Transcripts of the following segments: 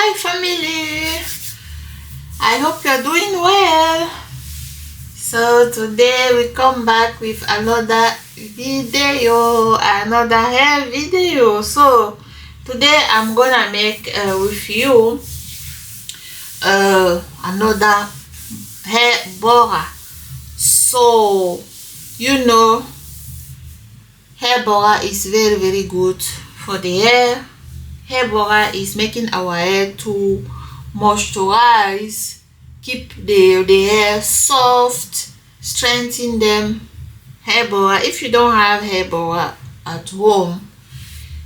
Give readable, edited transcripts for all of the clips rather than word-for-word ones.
Hi family, I hope you're doing well. So today we come back with another video, another hair video. So today I'm gonna make with you another hair butter. So you know, hair butter is very good for the hair. Hair butter is making our hair to moisturize, keep the hair soft, strengthen them. Hair butter, if you don't have hair butter at home,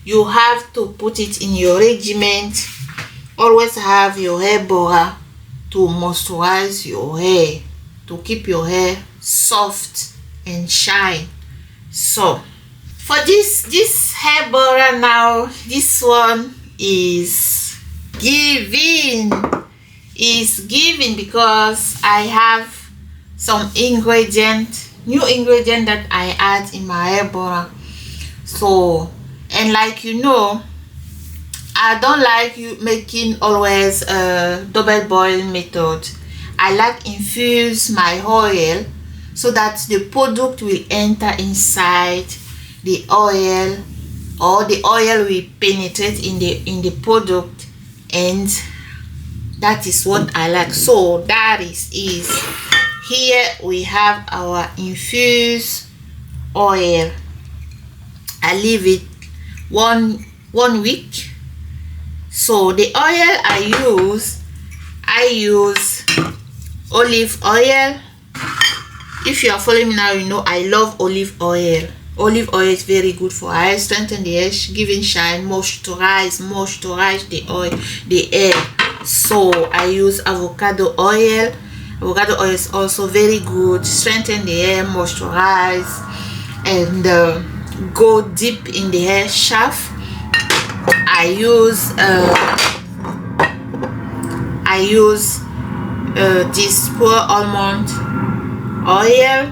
you have to put it in your regimen. Always have your hair butter to moisturize your hair, to keep your hair soft and shine. So for this hair butter now, this one is giving because I have some new ingredient that I add in my hair butter. So, and like you know, I don't like you making always a double boil method. I like infuse my oil so that the product will enter inside the oil, or the oil will penetrate in the product, and that is what I like. So that is here we have our infused oil. I leave it one week. So the oil I use olive oil. If you are following me now, you know I love olive oil. Olive oil is very good for hair, strengthen the hair, giving shine, moisturize the hair. So I use avocado oil. Avocado oil is also very good, strengthen the hair, moisturize, and go deep in the hair shaft. I use this pure almond oil.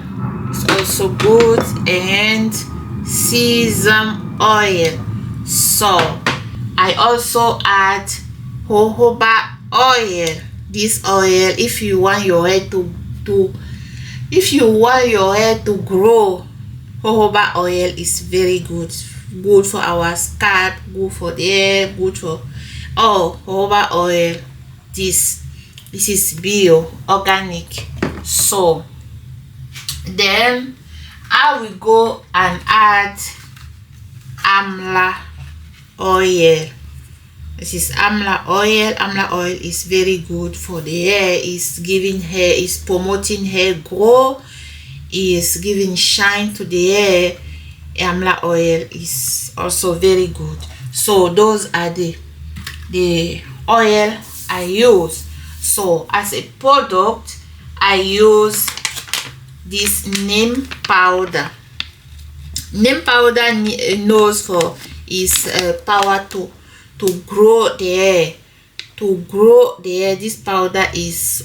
It's also good, and sesame oil. So I also add jojoba oil. This oil, if you want your hair to grow, jojoba oil is very good for our scalp, good for the hair, good for jojoba oil. This is bio organic. So then I will go and add amla oil. This is amla oil. Amla oil is very good for the hair. Is promoting hair growth, is giving shine to the hair. Amla oil is also very good. So those are the oil I use. So as a product, I use this neem powder. Neem powder knows for is power to grow the hair. This powder is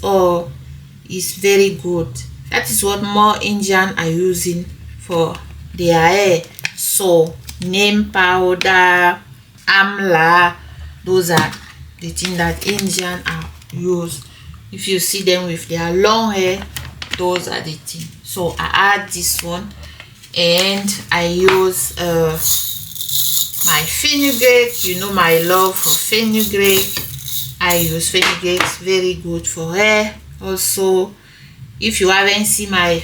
very good. That is what more Indian are using for their hair. So neem powder, amla, those are the things that Indian are use. If you see them with their long hair, those are the things. So I add this one, and I use my fenugreek. You know my love for fenugreek. I use fenugreek. It's very good for hair. Also, if you haven't seen my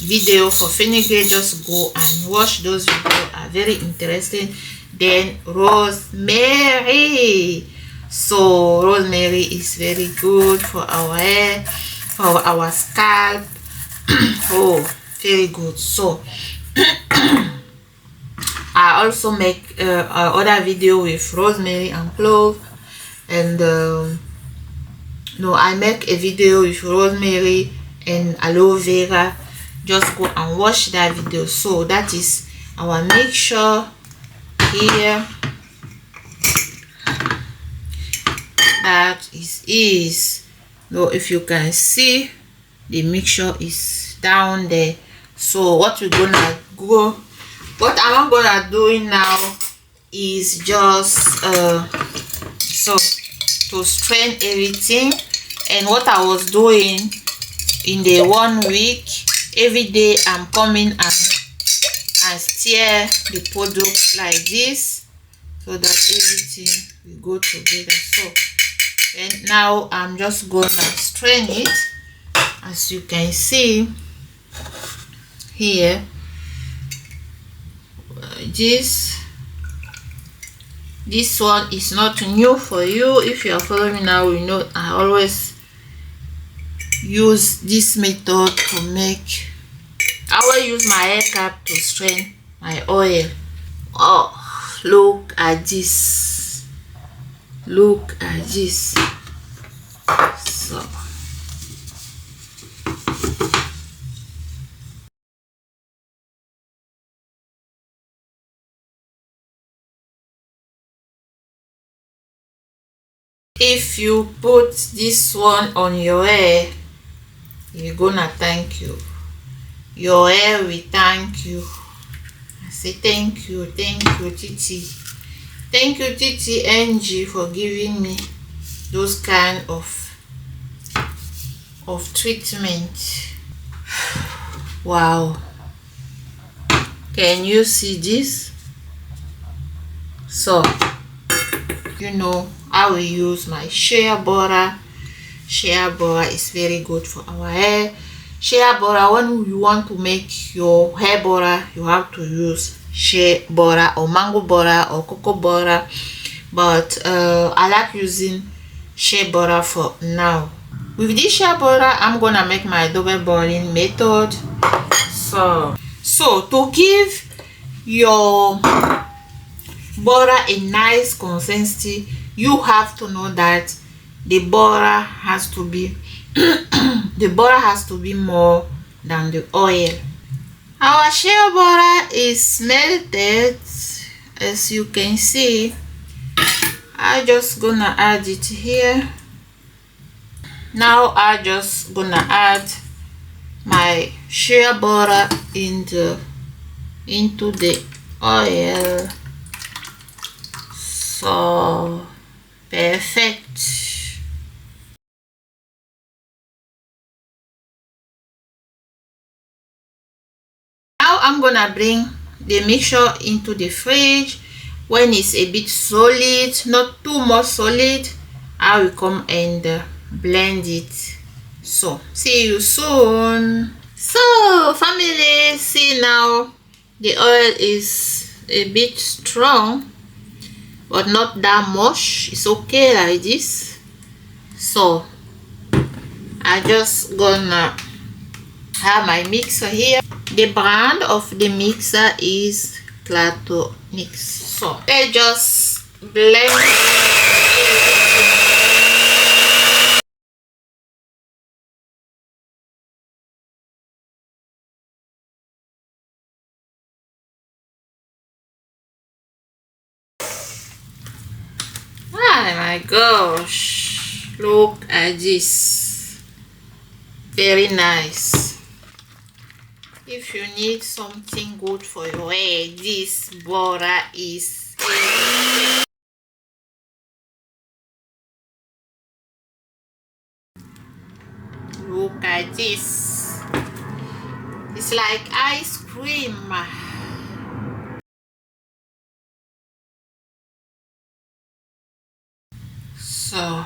video for fenugreek, just go and watch those videos, are very interesting. Then rosemary. So rosemary is very good for our hair, for our scalp. Very good. So I also make other video with rosemary and clove, and I make a video with rosemary and aloe vera. Just go and watch that video. So that is our mixture here. That is if you can see, the mixture is down there. So what I'm gonna do now is just so to strain everything. And what I was doing in the 1 week, every day I'm coming and stir the product like this so that everything will go together. So and now I'm just gonna strain it. As you can see here, this one is not new for you. If you are following me now, you know I always use this method to make. I will use my hair cap to strain my oil. Oh, look at this, look at this. So if you put this one on your hair, you're gonna thank you. Your hair will thank you. I say thank you, Titi. Thank you, Titi NG, for giving me those kind of treatment. Wow. Can you see this? So you know I will use my shea butter. Shea butter is very good for our hair. Shea butter, when you want to make your hair butter, you have to use shea butter or mango butter or cocoa butter, but I like using shea butter for now. With this shea butter, I'm gonna make my double boiling method. So to give your butter a nice consistency, you have to know that the butter has to be the butter has to be more than the oil. Our shea butter is melted, as you can see. I just gonna add it here. Now I just gonna add my shea butter into the oil. So perfect. Now I'm gonna bring the mixture into the fridge. When it's a bit solid, not too much solid, I will come and blend it. So see you soon. So family, see now the oil is a bit strong, but not that much. It's okay like this. So I just gonna have my mixer here. The brand of the mixer is Clato Mix. So I just blend. Oh my gosh, look at this, very nice. If you need something good for your hair, this butter is look at this, it's like ice cream. So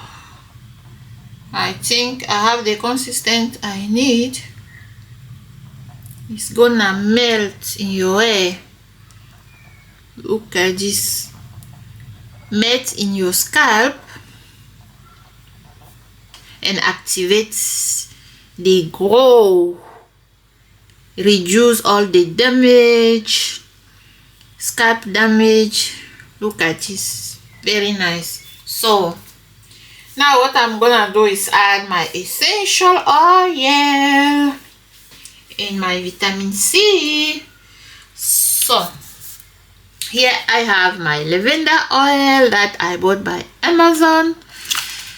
I think I have the consistency I need. It's gonna melt in your hair. Look at this, melt in your scalp and activates the grow, reduce all the damage, scalp damage. Look at this, very nice. So now what I'm gonna do is add my essential oil and my vitamin C. So here I have my lavender oil that I bought by Amazon.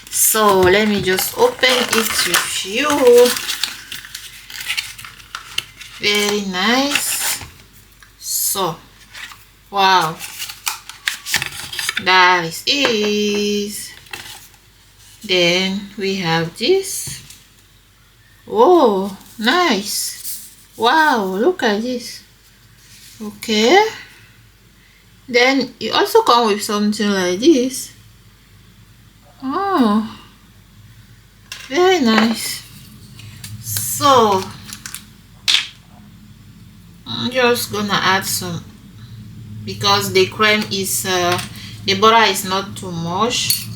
So let me just open it with you. Very nice. So wow, that is it. Then we have this. Oh, nice. Wow, look at this. Okay. Then it also comes with something like this. Oh, very nice. So I'm just gonna add some, because the cream is the butter is not too much,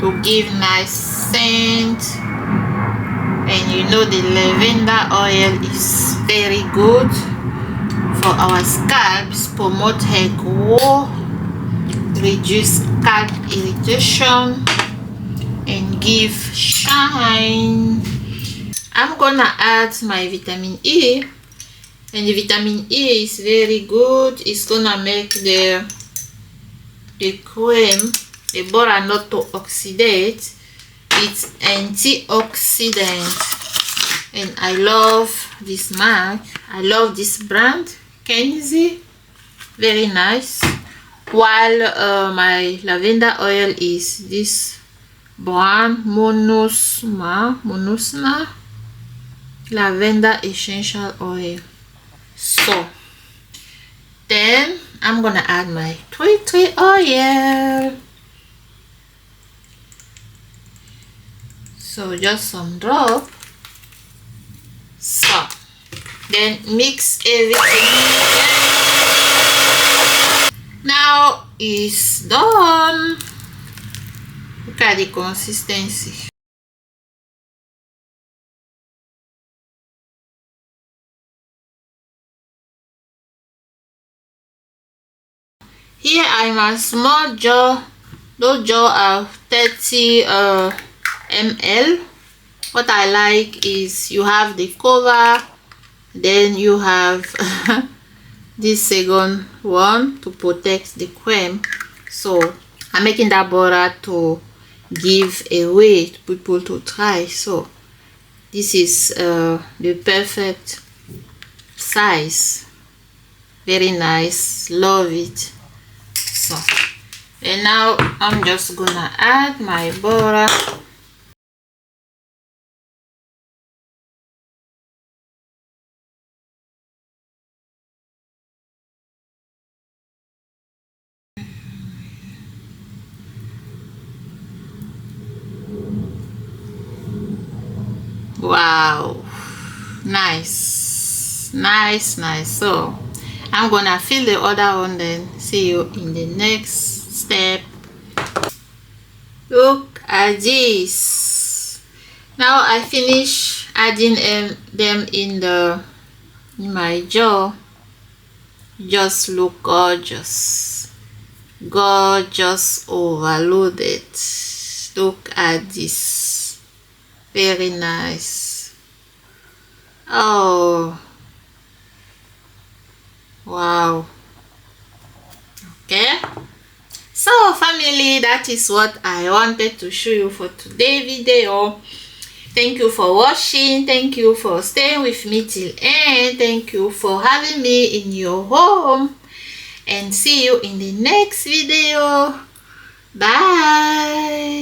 to give nice scent. And you know the lavender oil is very good for our scalps, promote hair growth, reduce scalp irritation, and give shine. I'm gonna add my vitamin E, and the vitamin E is very good. It's gonna make the cream, the butter, not to oxidate. It's antioxidant, and I love this mark. I love this brand, Kenzie. Very nice. While my lavender oil is this brand, Monusma lavender essential oil. So then I'm gonna add my tea tree oil. So just some drop. So then mix everything. Now it's done. Look at the consistency. Here I'm a small jar. Those jars are 30 ml. What I like is you have the cover, then you have this second one to protect the cream. So I'm making that butter to give away to people to try. So this is the perfect size. Very nice, love it. So and now I'm just gonna add my butter. Wow, nice. So I'm gonna fill the other one, then see you in the next step. Look at this. Now I finish adding them in my jar. Just look gorgeous, overloaded. Look at this, very nice. Oh wow. Okay, so family, that is what I wanted to show you for today's video. Thank you for watching. Thank you for staying with me till end. Thank you for having me in your home, and see you in the next video. Bye.